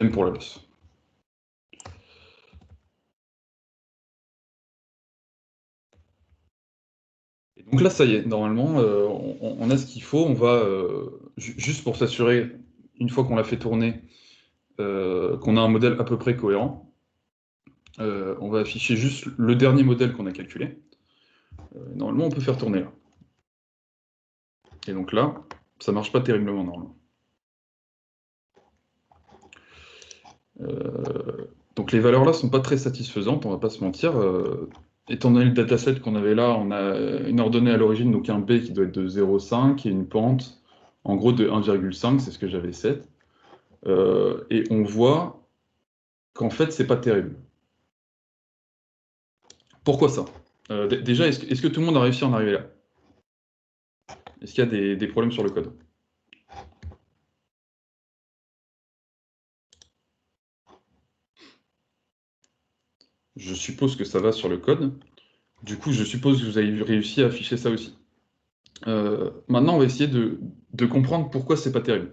Même pour la loss. Et donc là, ça y est, normalement, on a ce qu'il faut. On va, juste pour s'assurer, une fois qu'on l'a fait tourner, qu'on a un modèle à peu près cohérent, on va afficher juste le dernier modèle qu'on a calculé. Normalement, on peut faire tourner là. Et donc là, ça marche pas terriblement normalement. Donc les valeurs là sont pas très satisfaisantes, on va pas se mentir. Étant donné le dataset qu'on avait là, on a une ordonnée à l'origine, donc un B qui doit être de 0,5 et une pente en gros de 1,5, c'est ce que j'avais set. Et on voit qu'en fait, c'est pas terrible. Pourquoi ça? Déjà, est-ce que tout le monde a réussi à en arriver là? Est-ce qu'il y a des problèmes sur le code? Je suppose que ça va sur le code. Du coup, je suppose que vous avez réussi à afficher ça aussi. Maintenant, on va essayer de comprendre pourquoi c'est pas terrible.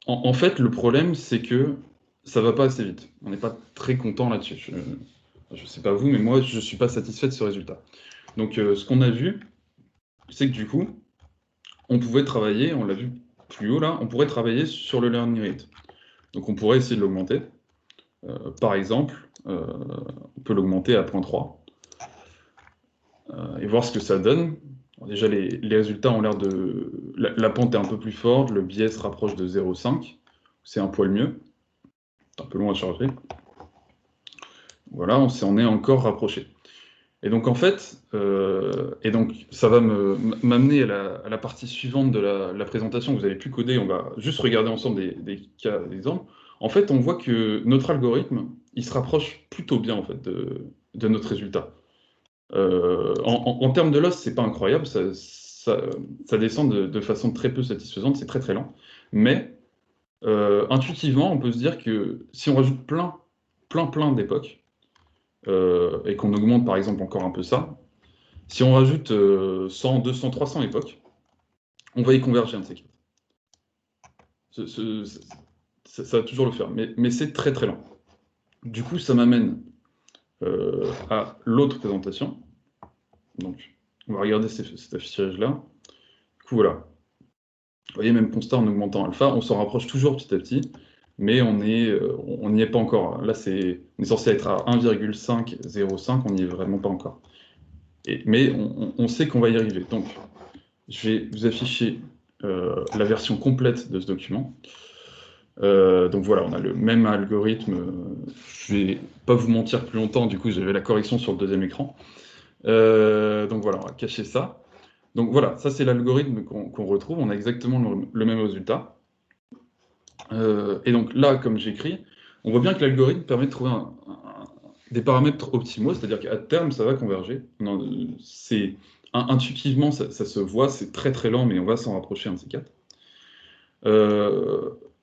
En fait, le problème, c'est que ça va pas assez vite. On n'est pas très content là-dessus. Je sais pas vous, mais moi, je suis pas satisfait de ce résultat. Donc, ce qu'on a vu, c'est que du coup, on pouvait travailler, on l'a vu plus haut là, on pourrait travailler sur le learning rate. Donc, on pourrait essayer de l'augmenter. Par exemple, on peut l'augmenter à 0,3 et voir ce que ça donne. Alors déjà, les résultats ont l'air de... La pente est un peu plus forte, le biais se rapproche de 0,5. C'est un poil mieux. C'est un peu long à charger. Voilà, on s'en est encore rapproché. Et donc, en fait, ça va m'amener à la partie suivante de la présentation. Vous n'allez plus coder, on va juste regarder ensemble des cas d'exemple. En fait, on voit que notre algorithme, il se rapproche plutôt bien en fait, de notre résultat. En termes de loss, c'est pas incroyable, ça descend de façon très peu satisfaisante, c'est très très lent. Mais intuitivement, on peut se dire que si on rajoute plein d'époques, et qu'on augmente par exemple encore un peu ça, si on rajoute 100, 200, 300 époques, on va y converger un de ces quatre. Ça va toujours le faire, mais c'est très très lent. Du coup, ça m'amène à l'autre présentation. Donc, on va regarder cet affichage-là. Du coup, voilà. Vous voyez, même constat en augmentant alpha, on s'en rapproche toujours petit à petit, mais on n'y est pas encore. Là, on est censé être à 1,505, on n'y est vraiment pas encore. Mais on sait qu'on va y arriver. Donc, je vais vous afficher la version complète de ce document. Donc voilà, on a le même algorithme. Je vais pas vous mentir plus longtemps, du coup j'avais la correction sur le deuxième écran. Donc voilà, on va cacher ça. Donc voilà, ça c'est l'algorithme qu'on retrouve, on a exactement le même résultat. Et donc là, comme j'écris, on voit bien que l'algorithme permet de trouver des paramètres optimaux, c'est-à-dire qu'à terme, ça va converger. Intuitivement, ça se voit, c'est très très lent, mais on va s'en rapprocher un de ces quatre.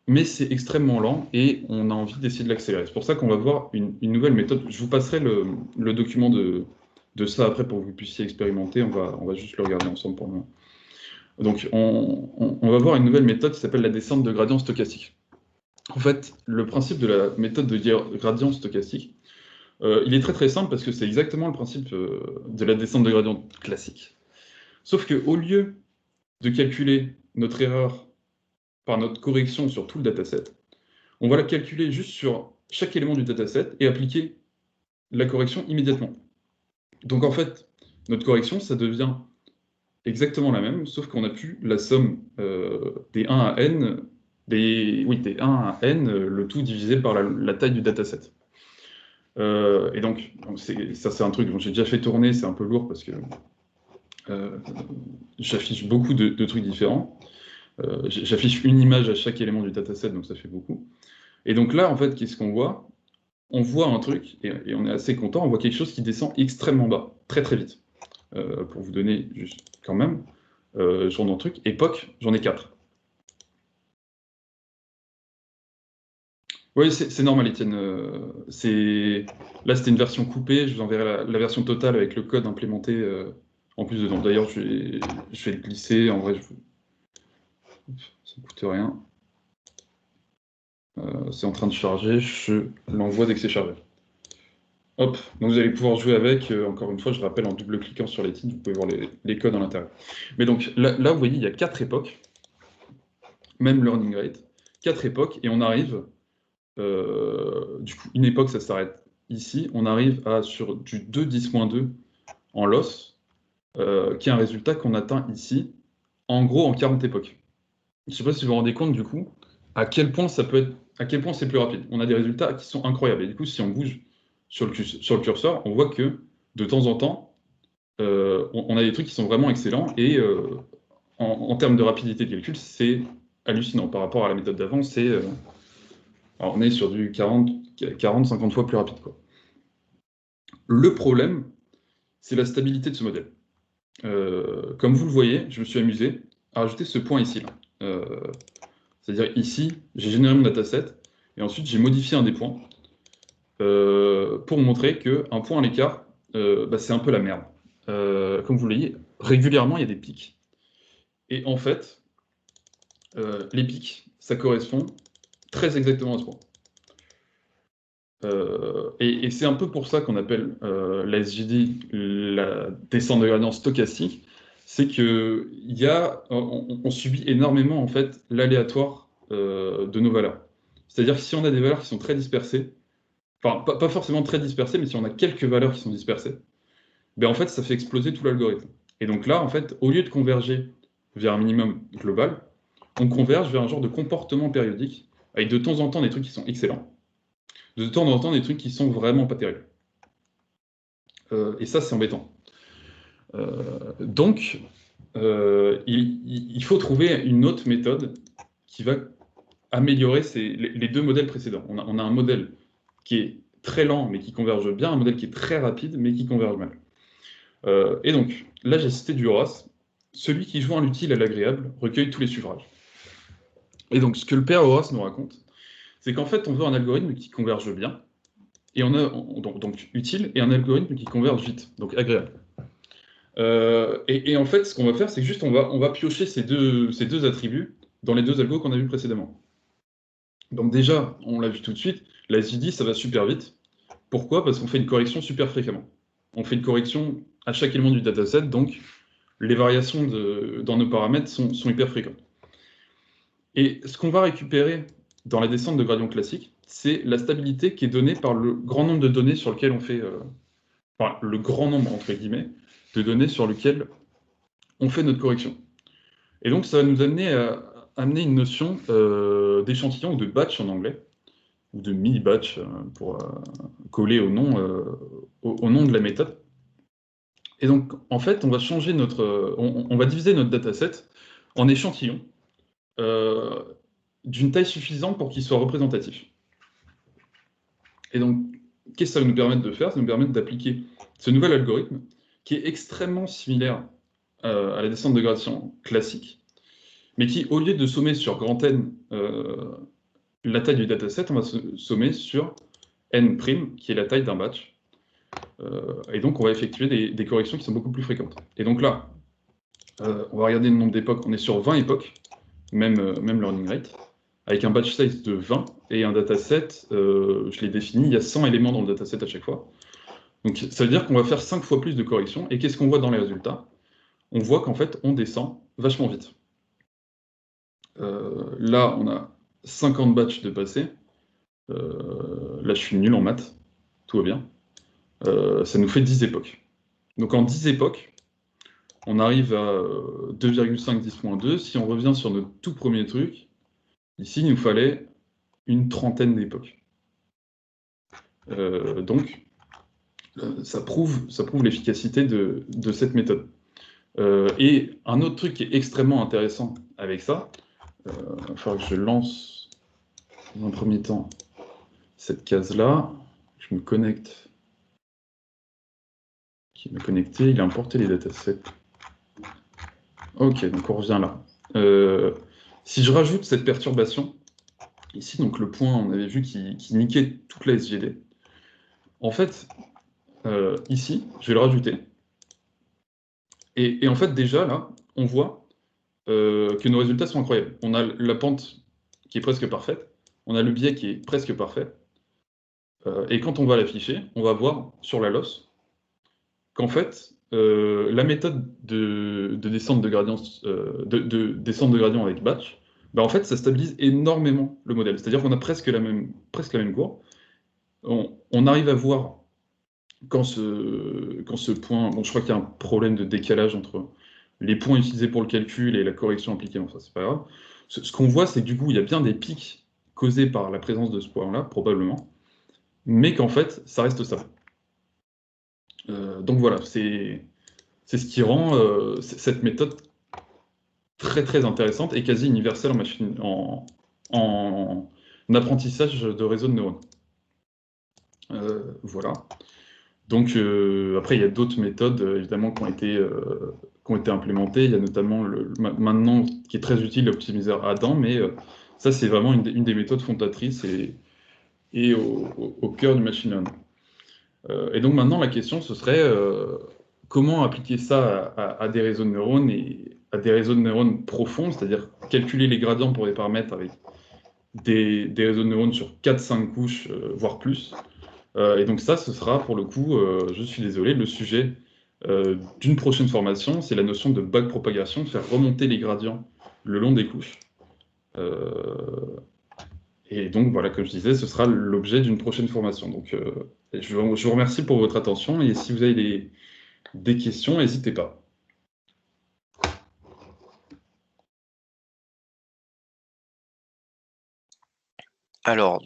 Mais c'est extrêmement lent et on a envie d'essayer de l'accélérer. C'est pour ça qu'on va voir une nouvelle méthode. Je vous passerai le document de ça après pour que vous puissiez expérimenter. On va juste le regarder ensemble pour le moment. Donc on va voir une nouvelle méthode qui s'appelle la descente de gradient stochastique. En fait, le principe de la méthode de gradient stochastique, il est très très simple parce que c'est exactement le principe de la descente de gradient classique. Sauf qu'au lieu de calculer notre erreur par notre correction sur tout le dataset, on va la calculer juste sur chaque élément du dataset et appliquer la correction immédiatement. Donc en fait, notre correction, ça devient exactement la même, sauf qu'on n'a plus la somme des 1 à n, des 1 à n, le tout divisé par la taille du dataset. Et donc ça c'est un truc dont j'ai déjà fait tourner, c'est un peu lourd parce que j'affiche beaucoup de trucs différents. J'affiche une image à chaque élément du dataset, donc ça fait beaucoup. Et donc là, en fait, qu'est-ce qu'on voit? On voit un truc, et on est assez content, on voit quelque chose qui descend extrêmement bas, très très vite. Pour vous donner juste quand même, genre d'un truc, époque, j'en ai 4. Oui, c'est normal, Étienne. Là, c'était une version coupée, je vous enverrai la version totale avec le code implémenté en plus dedans. D'ailleurs, je vais le glisser, en vrai, ça ne coûte rien. C'est en train de charger, je l'envoie dès que c'est chargé. Hop, donc vous allez pouvoir jouer avec, encore une fois, je rappelle, en double-cliquant sur les titres, vous pouvez voir les codes à l'intérieur. Mais donc, là, vous voyez, il y a 4 époques, même learning rate, 4 époques, et on arrive, du coup, une époque, ça s'arrête ici, on arrive sur du 2-10-2 en loss, qui est un résultat qu'on atteint ici, en gros, en 40 époques. Je ne sais pas si vous vous rendez compte, du coup, à quel point c'est plus rapide. On a des résultats qui sont incroyables, et du coup, si on bouge sur le curseur, on voit que, de temps en temps, on a des trucs qui sont vraiment excellents, et en termes de rapidité de calcul, c'est hallucinant. Par rapport à la méthode d'avant, on est sur du 40-50 fois plus rapide, quoi. Le problème, c'est la stabilité de ce modèle. Comme vous le voyez, je me suis amusé à rajouter ce point ici. C'est-à-dire ici, j'ai généré mon dataset, et ensuite j'ai modifié un des points pour montrer qu'un point à l'écart, c'est un peu la merde. Comme vous le voyez, régulièrement, il y a des pics. Et en fait, les pics, ça correspond très exactement à ce point. Et c'est un peu pour ça qu'on appelle la SGD la descente de gradient stochastique, c'est qu'on subit énormément en fait l'aléatoire de nos valeurs. C'est-à-dire que si on a des valeurs qui sont très dispersées, enfin pas forcément très dispersées, mais si on a quelques valeurs qui sont dispersées, ben en fait ça fait exploser tout l'algorithme. Et donc là, en fait, au lieu de converger vers un minimum global, on converge vers un genre de comportement périodique, avec de temps en temps des trucs qui sont excellents, de temps en temps des trucs qui sont vraiment pas terribles. Et ça, c'est embêtant. Donc, il faut trouver une autre méthode qui va améliorer les deux modèles précédents. On a un modèle qui est très lent, mais qui converge bien, un modèle qui est très rapide, mais qui converge mal. Et donc, là, j'ai cité du Horace. Celui qui joint l'utile à l'agréable recueille tous les suffrages. Et donc, ce que le père Horace nous raconte, c'est qu'en fait, on veut un algorithme qui converge bien, et on a donc utile, et un algorithme qui converge vite, donc agréable. Et en fait, ce qu'on va faire, c'est que juste on va piocher ces deux attributs dans les deux algos qu'on a vus précédemment. Donc déjà, on l'a vu tout de suite, la SGD, ça va super vite. Pourquoi? Parce qu'on fait une correction super fréquemment. On fait une correction à chaque élément du dataset, donc les variations dans nos paramètres sont hyper fréquentes. Et ce qu'on va récupérer dans la descente de gradient classique, c'est la stabilité qui est donnée par le grand nombre de données sur lesquelles on fait... enfin, le grand nombre, entre guillemets, de données sur lesquelles on fait notre correction. Et donc, ça va nous amener à amener une notion d'échantillon ou de batch en anglais, ou de mini-batch pour coller au nom de la méthode. Et donc, en fait, on va changer on va diviser notre dataset en échantillons d'une taille suffisante pour qu'il soit représentatif. Et donc, qu'est-ce que ça va nous permettre de faire? Ça va nous permettre d'appliquer ce nouvel algorithme qui est extrêmement similaire à la descente de gradient classique, mais qui, au lieu de sommer sur grand N la taille du dataset, on va sommer sur N', qui est la taille d'un batch. Et donc, on va effectuer des corrections qui sont beaucoup plus fréquentes. Et donc là, on va regarder le nombre d'époques. On est sur 20 époques, même learning rate, avec un batch size de 20 et un dataset, je l'ai défini, il y a 100 éléments dans le dataset à chaque fois. Donc, ça veut dire qu'on va faire 5 fois plus de corrections. Et qu'est-ce qu'on voit dans les résultats? On voit qu'en fait, on descend vachement vite. Là, on a 50 batchs de passé. Là, je suis nul en maths. Tout va bien. Ça nous fait 10 époques. Donc, en 10 époques, on arrive à 2,5 10-2. Si on revient sur notre tout premier truc, ici, il nous fallait une trentaine d'époques. Donc, ça prouve l'efficacité de cette méthode. Et un autre truc qui est extrêmement intéressant avec ça, il va falloir que je lance dans un premier temps cette case-là. Je me connecte. Qui m'a connecté, il a importé les datasets. Ok, donc on revient là. Si je rajoute cette perturbation, ici, donc le point, on avait vu qui niquait toute la SGD. En fait, ici, je vais le rajouter. Et en fait, déjà, là, on voit que nos résultats sont incroyables. On a la pente qui est presque parfaite, on a le biais qui est presque parfait, et quand on va l'afficher, on va voir sur la loss qu'en fait, la méthode de descente de gradient, descente de gradient avec batch, bah en fait, ça stabilise énormément le modèle. C'est-à-dire qu'on a presque la même courbe. On arrive à voir quand ce point... Bon, je crois qu'il y a un problème de décalage entre les points utilisés pour le calcul et la correction appliquée, enfin, c'est pas grave. Ce qu'on voit, c'est que du coup, il y a bien des pics causés par la présence de ce point-là, probablement, mais qu'en fait, ça reste stable. Donc voilà, c'est ce qui rend cette méthode très très intéressante et quasi universelle en apprentissage de réseau de neurones. Voilà. Donc après, il y a d'autres méthodes évidemment qui ont été implémentées. Il y a notamment maintenant qui est très utile l'optimiseur Adam, mais ça c'est vraiment une des méthodes fondatrices et au cœur du machine learning. Et donc maintenant la question ce serait comment appliquer ça à des réseaux de neurones et à des réseaux de neurones profonds, c'est-à-dire calculer les gradients pour les paramètres avec des réseaux de neurones sur 4-5 couches, voire plus. Et donc ça, ce sera pour le coup, je suis désolé, le sujet d'une prochaine formation, c'est la notion de backpropagation, faire remonter les gradients le long des couches. Et donc voilà, comme je disais, ce sera l'objet d'une prochaine formation. Donc je vous remercie pour votre attention, et si vous avez des questions, n'hésitez pas. Alors,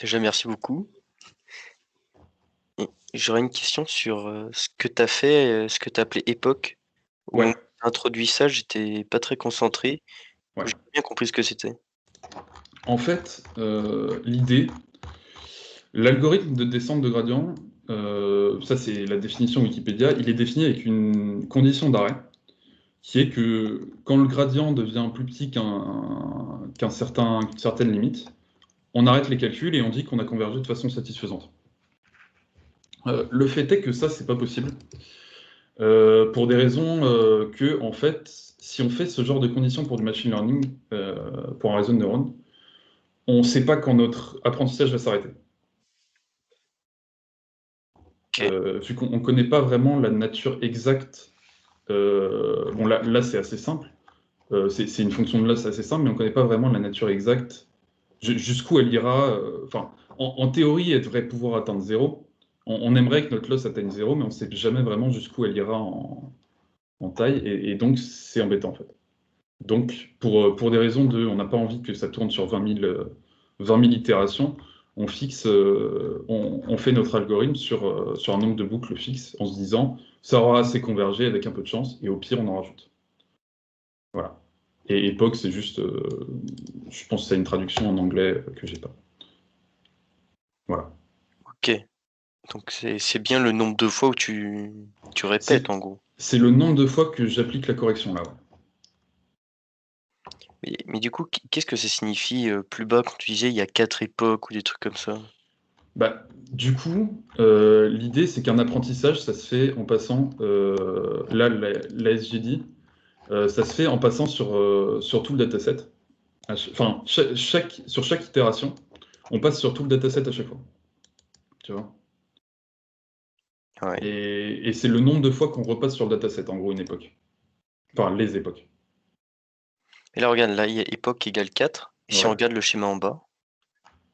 déjà, merci beaucoup. Et j'aurais une question sur ce que tu as fait, ce que tu as appelé époque. Au moment où tu as introduit ça, j'étais pas très concentré. Ouais. J'ai bien compris ce que c'était. En fait, l'idée, l'algorithme de descente de gradient, ça c'est la définition Wikipédia, il est défini avec une condition d'arrêt, qui est que quand le gradient devient plus petit qu'une certaine limite, on arrête les calculs et on dit qu'on a convergé de façon satisfaisante. Le fait est que ça, c'est pas possible, pour des raisons que, en fait, si on fait ce genre de conditions pour du machine learning, pour un réseau de neurones, on ne sait pas quand notre apprentissage va s'arrêter. Vu qu'on ne connaît pas vraiment la nature exacte. Bon, là c'est assez simple. C'est une fonction de loss assez simple, mais on ne connaît pas vraiment la nature exacte. Jusqu'où elle ira. Enfin, en théorie, elle devrait pouvoir atteindre 0. On aimerait que notre loss atteigne 0, mais on ne sait jamais vraiment jusqu'où elle ira en taille. Et donc, c'est embêtant, en fait. Donc, pour des raisons on n'a pas envie que ça tourne sur 20 000 itérations, on fait notre algorithme sur un nombre de boucles fixe en se disant ça aura assez convergé avec un peu de chance, et au pire, on en rajoute. Voilà. Et époque, c'est juste, je pense que c'est une traduction en anglais que j'ai pas. Voilà. Ok. Donc c'est bien le nombre de fois où tu répètes, en gros. C'est le nombre de fois que j'applique la correction là. Ouais. Mais du coup, qu'est-ce que ça signifie plus bas quand tu disais il y a 4 époques ou des trucs comme ça? Bah, du coup, l'idée, c'est qu'un apprentissage, ça se fait en passant, là, la SGD, ça se fait en passant sur tout le dataset. Enfin, sur chaque itération, on passe sur tout le dataset à chaque fois. Tu vois? Ouais. Et c'est le nombre de fois qu'on repasse sur le dataset, en gros, une époque. Enfin, les époques. Et là, regarde, là, il y a époque égale 4. Et si on regarde le schéma en bas,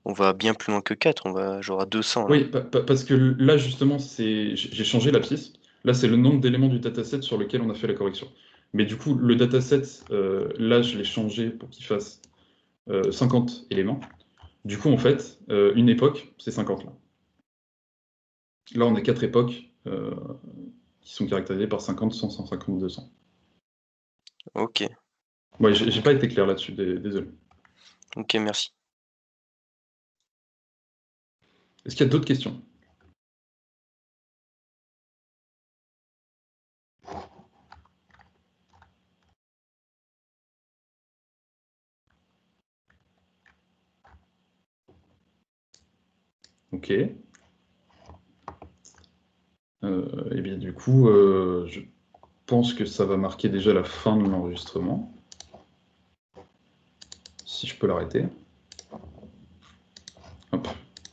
on va bien plus loin que 4, on va genre à 200. Là. Oui, parce que là, justement, j'ai changé l'abscisse. Là, c'est le nombre d'éléments du dataset sur lequel on a fait la correction. Mais du coup, le dataset, là, je l'ai changé pour qu'il fasse 50 éléments. Du coup, en fait, une époque, c'est 50 là. Là, on a 4 époques qui sont caractérisées par 50, 100, 150, 200. Ok, Ouais, j'ai pas été clair là-dessus, désolé. ok, merci. Est-ce qu'il y a d'autres questions? Ok. Et bien du coup, je pense que ça va marquer déjà la fin de l'enregistrement. Si je peux l'arrêter. Hop.